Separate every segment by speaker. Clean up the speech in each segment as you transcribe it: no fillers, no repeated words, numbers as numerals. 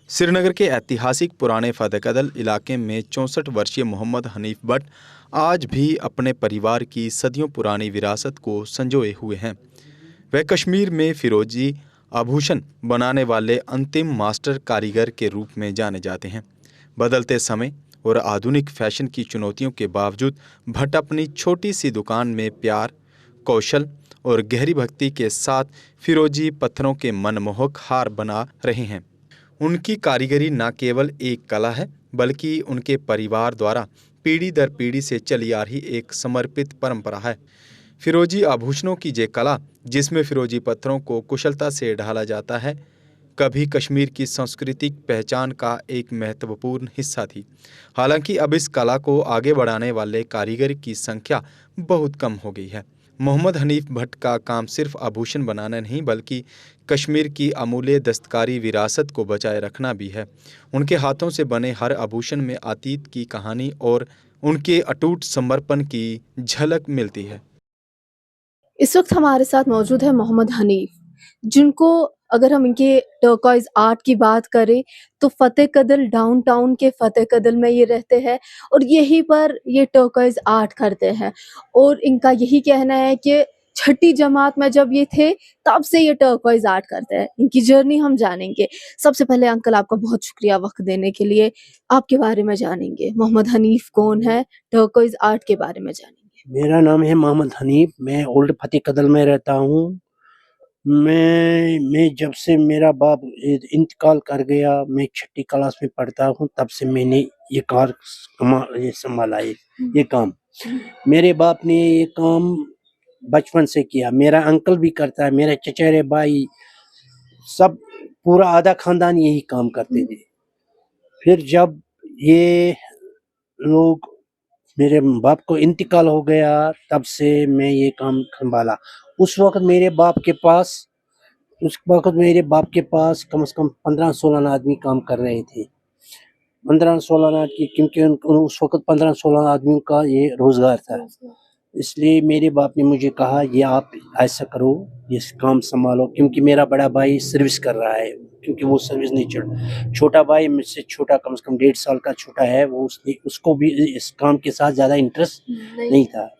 Speaker 1: سری نگر کے ऐतिहासिक पुराने فتح कदल इलाके में 64 वर्षीय मोहम्मद हनीफ भट्ट आज भी अपने परिवार की सदियों पुरानी विरासत को संजोए हुए हैं। वह कश्मीर में फिरोजी आभूषण बनाने वाले अंतिम मास्टर कारीगर के रूप में जाने जाते हैं। बदलते समय और आधुनिक फैशन की चुनौतियों के बावजूद भट्ट अपनी छोटी सी दुकान में प्यार, कौशल और गहरी भक्ति के साथ फिरोजी पत्थरों के मनमोहक हार बना रहे हैं। उनकी कारीगरी न केवल एक कला है बल्कि उनके परिवार द्वारा पीढ़ी दर पीढ़ी से चली आ रही एक समर्पित परंपरा है। फिरोजी आभूषणों की ये कला, जिसमें फिरोजी पत्थरों को कुशलता से ढाला जाता है, कभी कश्मीर की सांस्कृतिक पहचान का एक महत्वपूर्ण हिस्सा थी। हालांकि अब इस कला को आगे बढ़ाने वाले कारीगर की संख्या बहुत कम हो गई है। मोहम्मद हनीफ भट्ट का काम सिर्फ आभूषण बनाना नहीं बल्कि कश्मीर की अमूल्य दस्तकारी विरासत को बचाए रखना भी है। उनके हाथों से बने हर आभूषण में अतीत की कहानी और उनके अटूट समर्पण की झलक मिलती है।
Speaker 2: इस वक्त हमारे साथ मौजूद है मोहम्मद हनीफ, जिनको अगर हम इनके टर्कॉइज आर्ट की बात करें तो फतेह कदल डाउनटाउन के फतेह कदल में ये रहते हैं और यहीं पर ये टर्कॉइज आर्ट करते हैं। और इनका यही कहना है कि छठी जमात में जब ये थे तब से ये टर्कॉइज आर्ट करते हैं। इनकी जर्नी हम जानेंगे। सबसे पहले अंकल आपका बहुत शुक्रिया वक्त देने के लिए। आपके बारे में जानेंगे, मोहम्मद हनीफ कौन है, टर्कॉइज आर्ट के बारे में जानेंगे।
Speaker 3: मेरा नाम है मोहम्मद हनीफ, मैं ओल्ड फतेह कदल में रहता हूँ। मैं जब से मेरा बाप इंतकाल कर गया, मैं छठी क्लास में पढ़ता हूँ, तब से मैंने ये ये संभाला ये काम। मेरे बाप ने ये काम बचपन से किया, मेरा अंकल भी करता है, मेरे चचेरे भाई सब पूरा आधा खानदान यही काम करते थे। फिर जब ये लोग मेरे बाप को इंतकाल हो गया, तब से मैं ये काम संभाला। उस वक्त मेरे बाप के पास कम से कम 15-16 आदमी काम कर रहे थे। 15-16 आदमी, क्योंकि उस वक्त 15-16 आदमियों का ये रोजगार था। इसलिए मेरे बाप ने मुझे कहा, ये आप ऐसा करो, ये काम संभालो, क्योंकि मेरा बड़ा भाई सर्विस कर रहा है, क्योंकि वो सर्विस नहीं चढ़। छोटा भाई मुझसे छोटा, कम से कम 1.5 साल का छोटा है, वो उसको भी इस काम के साथ ज़्यादा इंटरेस्ट नहीं था।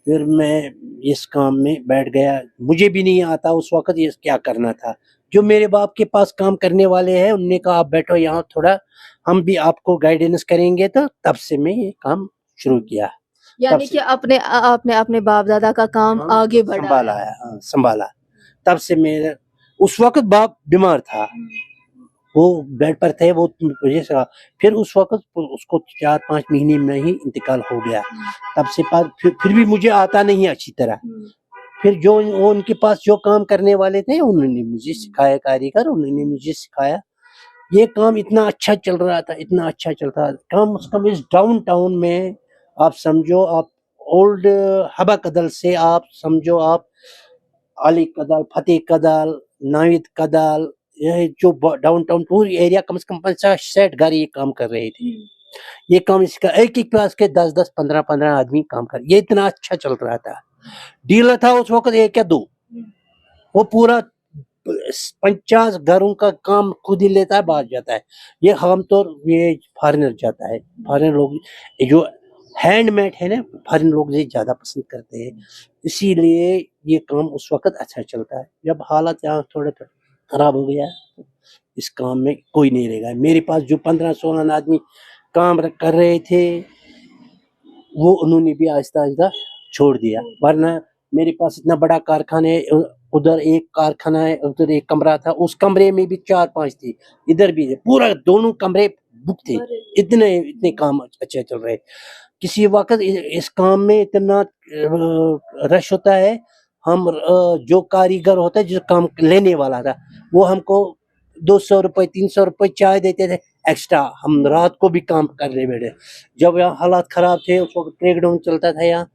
Speaker 3: फिर मैं इस काम में बैठ गया। मुझे भी नहीं आता उस वक्त ये क्या करना था। जो मेरे बाप के पास काम करने वाले हैं, उनने कहा आप बैठो यहाँ, थोड़ा हम भी आपको गाइडेंस करेंगे। तो तब से मैं ये काम शुरू किया।
Speaker 2: यानी कि आपने अपने बाप दादा का काम आगे
Speaker 3: संभाला है। हाँ, संभाला। तब से मेरा उस वक्त बाप बीमार था, वो बेड पर थे, वो मुझे फिर उस वक्त उसको 4-5 महीने में ही इंतकाल हो गया। तब से फिर भी मुझे आता नहीं अच्छी तरह। फिर जो उनके पास जो काम करने वाले थे, उन्होंने मुझे सिखाया, कारीगर उन्होंने मुझे सिखाया। ये काम इतना अच्छा चल रहा था, इतना अच्छा चल रहा था। कम से कम इस डाउन टाउन में आप समझो, आप ओल्ड हबा कदल से आप समझो, आप अली कदल, फतेह कदल, नाविद कदल, ये जो डाउन टाउन पूरी एरिया, कम से कम 50-60 घर ये काम कर रहे थे। ये काम इसका एक क्लास के 10-10, 15-15 आदमी काम कर, ये इतना अच्छा चल रहा था। डीलर था उस वक्त 1 या 2, वो पूरा 50 घरों का काम खुद ही लेता है, बाहर जाता है। ये हम तो ये फॉरेनर जाता है, फॉरेन लोग जो हैंडमेड है ना, फॉरेन लोग ये ज्यादा पसंद करते हैं, इसीलिए ये काम उस वक्त अच्छा चलता है। जब हालात यहाँ थोड़ा खराब हो गया, इस काम में कोई नहीं रहेगा। मेरे पास जो 15-16 आदमी काम कर रहे थे, वो उन्होंने भी आहिस्ता आहिस्ता छोड़ दिया। वरना मेरे पास इतना बड़ा कारखाना है, उधर एक कारखाना है, उधर एक कमरा था, उस कमरे में भी 4-5 थे, इधर भी है, पूरा दोनों कमरे बुक थे। इतने काम अच्छे चल रहे। किसी वक्त इस काम में इतना रश होता है, हम जो कारीगर होता है, जो काम लेने वाला था, वो हमको 200 रुपए 300 रुपए चाय देते थे एक्स्ट्रा। हम रात को भी काम करने बैठे। जब यहाँ हालात खराब थे, उस वक्त ब्रेकडाउन चलता था यहाँ,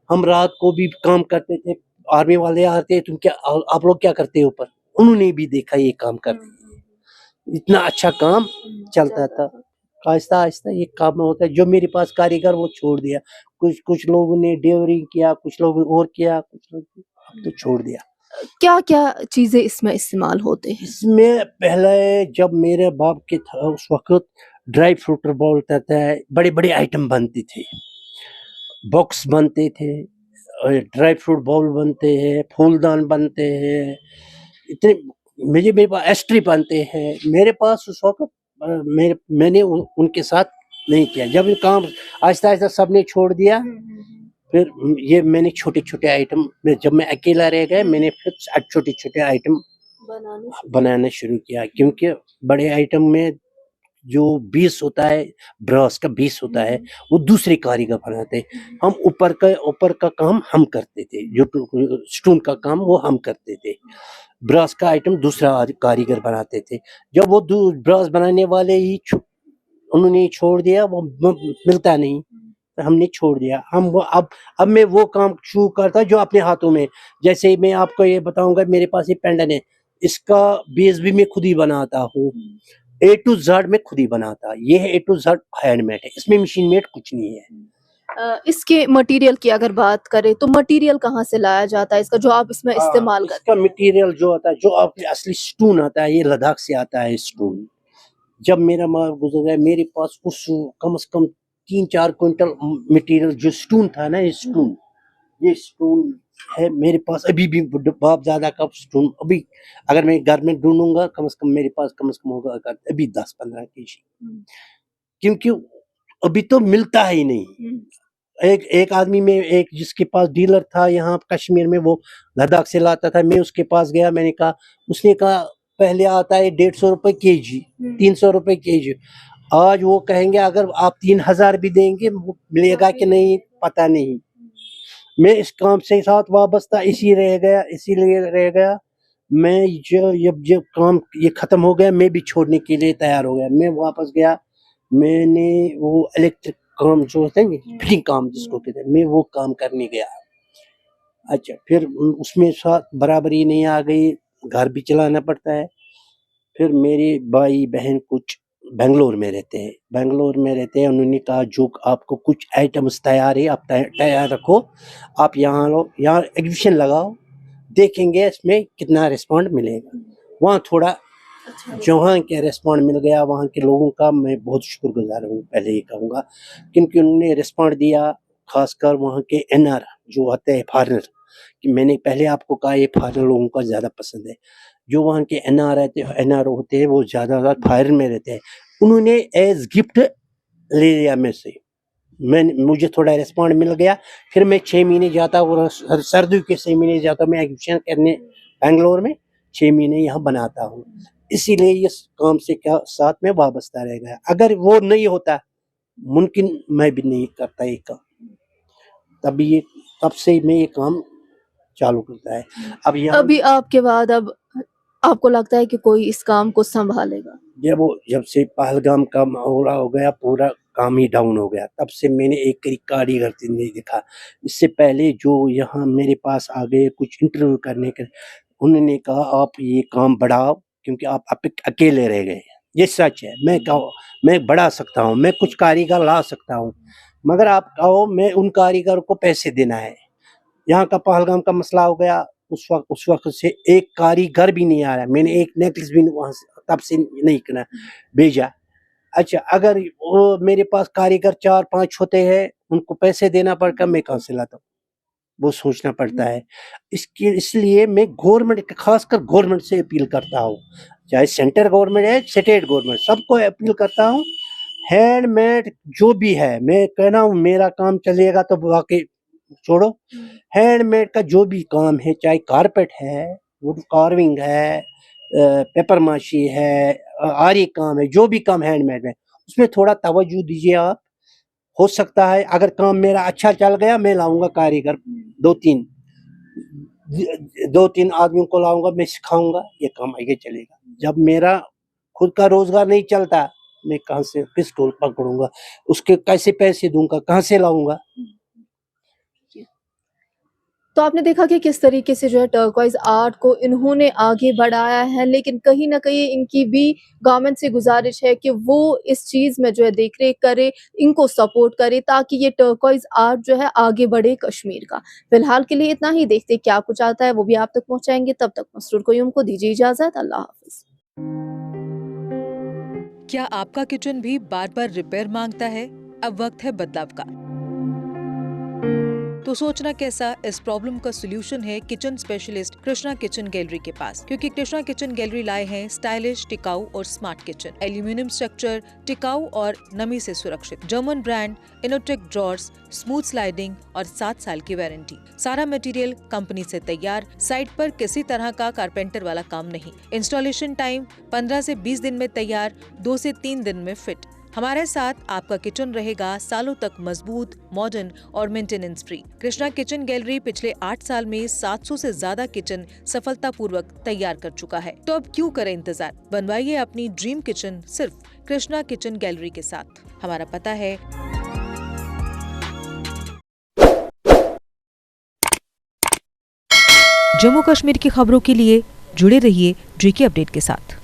Speaker 3: हम रात को भी काम करते थे। आर्मी वाले आते, तुम क्या, आप लोग क्या करते हो ऊपर? उन्होंने भी देखा ये काम करते, इतना अच्छा काम चलता था। आहिस्ता आहिस्ता ये काम होता है। जो मेरे पास कारीगर, वो छोड़ दिया। कुछ लोगों ने डेवरिंग किया, कुछ लोग और किया, कुछ लोग अब तो छोड़ दिया।
Speaker 2: क्या क्या चीजें इसमें इस्तेमाल होते हैं?
Speaker 3: इसमें पहले जब मेरे बाप के था उस वक्त ड्राई फ्रूट बोलता था, बड़े बड़े आइटम बनते थे, बॉक्स बनते थे, ड्राई फ्रूट बाउल बनते हैं, फूलदान बनते हैं, इतने मेरे पास एस्ट्री बनते हैं। मेरे पास उस वक्त मैंने उनके साथ नहीं किया। जब ये काम आहिस्ता आहिस्ता सबने छोड़ दिया, फिर ये मैंने छोटे छोटे आइटम, जब मैं अकेला रह गया मैंने फिर छोटे छोटे आइटम बनाना शुरू किया, क्योंकि बड़े आइटम में जो बीस होता है, ब्रास का बीस होता है, वो दूसरे कारीगर बनाते हैं। हम ऊपर का काम हम करते थे, जो स्टोन का काम वो हम करते थे, ब्रास का आइटम दूसरा कारीगर बनाते थे। जब वो ब्रास बनाने वाले ही उन्होंने छोड़ दिया, वो मिलता नहीं, तो हमने छोड़ दिया। हम वो अब मैं वो काम शुरू करता जो अपने हाथों में, जैसे मैं आपको ये बताऊंगा, मेरे पास ये पेंडन है, इसका बेस भी मैं खुद ही बनाता हूँ, ए टू जेड में खुद ही बनाता। ये है ए टू जेड हैंडमेड है, इसमें मशीन मेड कुछ नहीं है।
Speaker 2: इसके मटेरियल की अगर बात करें तो मटेरियल कहाँ से लाया जाता है इसका, जो आप इसमें इस्तेमाल करते
Speaker 3: इसका मटेरियल जो आता है, जो आपके असली स्टोन आता है, ये लद्दाख से आता है स्टोन। जब मेरा माल गुजर गया, मेरे पास उस कम से कम 3-4 क्विंटल मटेरियल जो स्टोन था ना, ये स्टोन है मेरे पास अभी भी। बाप दादा का स्टोन अभी अगर मैं घर में ढूंढूंगा, कम से कम मेरे पास कम से कम होगा अभी 10-15 केजी, क्योंकि अभी तो मिलता ही नहीं। एक आदमी में, एक जिसके पास डीलर था यहाँ कश्मीर में, वो लद्दाख से लाता था, मैं उसके पास गया, मैंने कहा, उसने कहा पहले आता है 150 रुपए केजी, 300 रुपए केजी। आज वो कहेंगे अगर आप 3000 भी देंगे, वो मिलेगा कि नहीं पता नहीं। मैं इस काम से साथ वाबस्ता इसीलिए रह गया। मैं जब काम ये खत्म हो गया, मैं भी छोड़ने के लिए तैयार हो गया। मैं वापस गया, मैंने वो इलेक्ट्रिक काम जो होता है, फिटिंग काम जिसको कहते हैं, मैं वो काम करने गया। अच्छा, फिर उसमें साथ बराबरी नहीं आ गई, घर भी चलाना पड़ता है। फिर मेरे भाई बहन कुछ बेंगलोर में रहते हैं, उन्होंने कहा जो आपको कुछ आइटम्स तैयार है, आप तैयार रखो, आप यहाँ लो, यहाँ एग्जीबिशन लगाओ, देखेंगे इसमें कितना रिस्पॉन्ड मिलेगा। वहाँ थोड़ा जो वहाँ के रिस्पॉन्ड मिल गया, वहाँ के लोगों का मैं बहुत शुक्रगुजार हूँ, पहले ही कहूँगा, क्योंकि उन्होंने रिस्पॉन्ड दिया। खासकर वहाँ के एनआर जो आते हैं फॉरेनर, कि मैंने पहले आपको कहा ये फॉरेनर लोगों का ज़्यादा पसंद है। जो वहाँ के एनआर होते हैं वो ज़्यादा फॉरेन में रहते हैं, उन्होंने एज गिफ्ट ले लिया मेरे से। मुझे थोड़ा रिस्पॉन्ड मिल गया। फिर मैं 6 महीने जाता, और सर्दियों के 6 महीने जाता मैं एग्जीबिशन करने बेंगलोर में, 6 महीने यहाँ बनाता हूँ। इसीलिए इस काम से क्या साथ में वाबस्ता रह गया। अगर वो नहीं होता, मुमकिन मैं भी नहीं करता ये काम। तब से मैं ये काम चालू करता है। अब यहाँ
Speaker 2: अभी आपके बाद अब आपको लगता है कि कोई इस काम को संभालेगा?
Speaker 3: जब से पहलगाम का मामला हो गया, पूरा काम ही डाउन हो गया, तब से मैंने एक कारीगर नहीं देखा। इससे पहले जो यहाँ मेरे पास आ गए कुछ इंटरव्यू करने के, उन्होंने कहा आप ये काम बढ़ाओ, क्योंकि आप अकेले रह गए। ये सच है, मैं बढ़ा सकता हूँ, मैं कुछ कारीगर ला सकता हूँ, मगर आप कहो मैं उन कारीगर को पैसे देना है। यहाँ का पहलगाम का मसला हो गया, उस वक्त से एक कारीगर भी नहीं आ रहा। मैंने एक नेकलेस भी वहाँ से तब से नहीं करना भेजा। अच्छा, अगर वो मेरे पास कारीगर 4-5 होते हैं, उनको पैसे देना पड़ता, मैं कहाँ से लाता हूँ, वो सोचना पड़ता है। इसलिए मैं गवर्नमेंट, खासकर गवर्नमेंट से अपील करता हूँ, चाहे सेंटर गवर्नमेंट है, स्टेट गवर्नमेंट, सबको अपील करता हूँ, हैंडमेड जो भी है, मैं कहना हूँ मेरा काम चलेगा तो बाकी छोड़ो, हैंडमेड का जो भी काम है, चाहे कारपेट है, वुड कार्विंग है, पेपर माशी है, आरी काम है, जो भी काम हैंडमेड है, उसमें थोड़ा तवज्जो दीजिए आप। हो सकता है अगर काम मेरा अच्छा चल गया, मैं लाऊंगा कारीगर 2-3 आदमियों को लाऊंगा, मैं सिखाऊंगा, ये काम आगे चलेगा। जब मेरा खुद का रोजगार नहीं चलता, मैं कहाँ से पिस्तौल पकड़ूंगा, उसके कैसे पैसे दूंगा, कहाँ से लाऊंगा?
Speaker 2: तो आपने देखा कि किस तरीके से जो है टर्कॉइज आर्ट को इन्होंने आगे बढ़ाया है, लेकिन कहीं ना कहीं इनकी भी गवर्नमेंट से गुजारिश है कि वो इस चीज़ में जो है देख रेख करे, इनको सपोर्ट करे, ताकि ये टर्कॉइज आर्ट जो है आगे बढ़े कश्मीर का। फिलहाल के लिए इतना ही, देखते क्या कुछ आता है वो भी आप तक पहुंचाएंगे। तब तक मसरूर कोयूम को दीजिए इजाज़त। अल्लाह हाफिज़।
Speaker 4: क्या आपका किचन भी बार बार रिपेयर मांगता है? अब वक्त है बदलाव का। तो सोचना कैसा, इस प्रॉब्लम का सोल्यूशन है kitchen specialist Krishna kitchen gallery के पास, क्योंकि कृष्णा किचन गैलरी लाए हैं स्टाइलिश, टिकाऊ और स्मार्ट किचन। एल्यूमिनियम स्ट्रक्चर, टिकाऊ और नमी से सुरक्षित, German brand, Innotech drawers, smooth sliding और 7 साल की वारंटी। सारा मटेरियल कंपनी से तैयार, साइट पर किसी तरह का कारपेंटर वाला काम नहीं। इंस्टॉलेशन टाइम 15 से 20 दिन में तैयार, 2 से 3 दिन में फिट। हमारे साथ आपका किचन रहेगा सालों तक मजबूत, मॉडर्न और maintenance free. Krishna kitchen gallery पिछले 8 साल में 700 से ज्यादा किचन सफलतापूर्वक तैयार कर चुका है। तो अब क्यों करें इंतजार, बनवाइए अपनी ड्रीम किचन सिर्फ कृष्णा किचन गैलरी के साथ। हमारा पता है जम्मू कश्मीर की खबरों के लिए जुड़े रहिए JK अपडेट के साथ।